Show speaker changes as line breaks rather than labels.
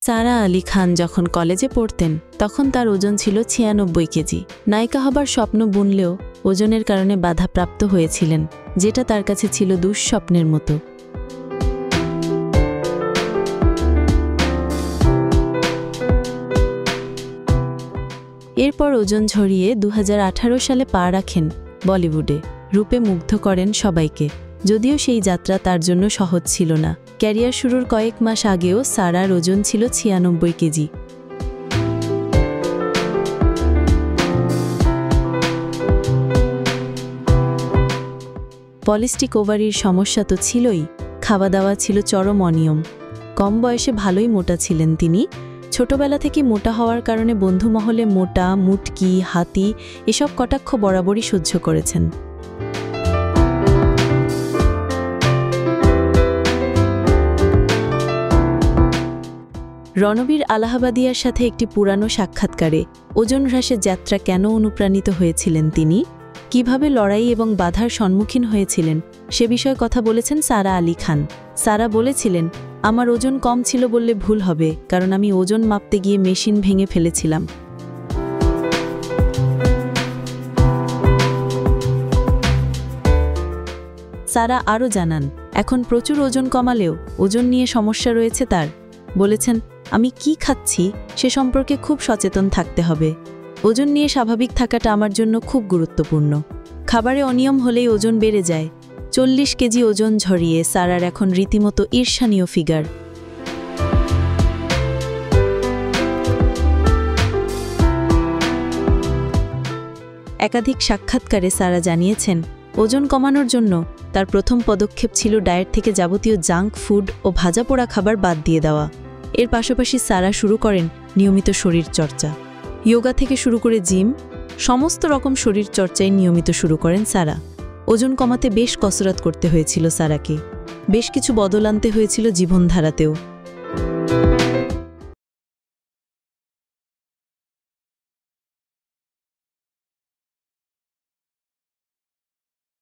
সারা আলী খান যখন কলেজে পড়তেন তখন তার ওজন ছিল ৯৬ কেজি। নায়িকা হবার স্বপ্ন বুনলেও ওজনের কারণে বাধাপ্রাপ্ত হয়েছিলেন, যেটা তার কাছে ছিল দুঃস্বপ্নের মতো। এরপর ওজন ঝরিয়ে ২০১৮ সালে পা রাখেন বলিউডে। রূপে মুগ্ধ করেন সবাইকে, যদিও সেই যাত্রা তার জন্য সহজ ছিল না। ক্যারিয়ার শুরুর কয়েক মাস আগেও সারার ওজন ছিল ৯৬ কেজি। পলিস্টিক ওভারির সমস্যা তো ছিলই, খাওয়া দাওয়া ছিল চরম অনিয়ম। কম বয়সে ভালোই মোটা ছিলেন তিনি। ছোটবেলা থেকে মোটা হওয়ার কারণে বন্ধু মহলে মোটা, মুটকি, হাতি এসব কটাক্ষ বরাবরই সহ্য করেছেন। রণবীর আলাহাবাদিয়ার সাথে একটি পুরানো সাক্ষাৎকারে ওজন হ্রাসের যাত্রা কেন অনুপ্রাণিত হয়েছিলেন তিনি, কিভাবে লড়াই এবং বাধার সম্মুখীন হয়েছিলেন সে বিষয়ে কথা বলেছেন সারা আলী খান। সারা বলেছিলেন, আমার ওজন কম ছিল বললে ভুল হবে, কারণ আমি ওজন মাপতে গিয়ে মেশিন ভেঙে ফেলেছিলাম। সারা আরও জানান, এখন প্রচুর ওজন কমালেও ওজন নিয়ে সমস্যা রয়েছে তার। বলেছেন, আমি কি খাচ্ছি সে সম্পর্কে খুব সচেতন থাকতে হবে। ওজন নিয়ে স্বাভাবিক থাকাটা আমার জন্য খুব গুরুত্বপূর্ণ। খাবারে অনিয়ম হলেই ওজন বেড়ে যায়। ৪০ কেজি ওজন ঝরিয়ে সারার এখন রীতিমতো ঈর্ষণীয় ফিগার। একাধিক সাক্ষাৎকারে সারা জানিয়েছেন, ওজন কমানোর জন্য তার প্রথম পদক্ষেপ ছিল ডায়েট থেকে যাবতীয় জাঙ্ক ফুড ও ভাজা পোড়া খাবার বাদ দিয়ে দেওয়া। এর পাশাপাশি সারা শুরু করেন নিয়মিত শরীর চর্চা। যোগা থেকে শুরু করে জিম, সমস্ত রকম শরীর চর্চায় নিয়মিত শুরু করেন সারা। ওজন কমাতে বেশ কসরত করতে হয়েছিল সারাকে। বেশ কিছু বদল আনতে হয়েছিল জীবনধারাতেও।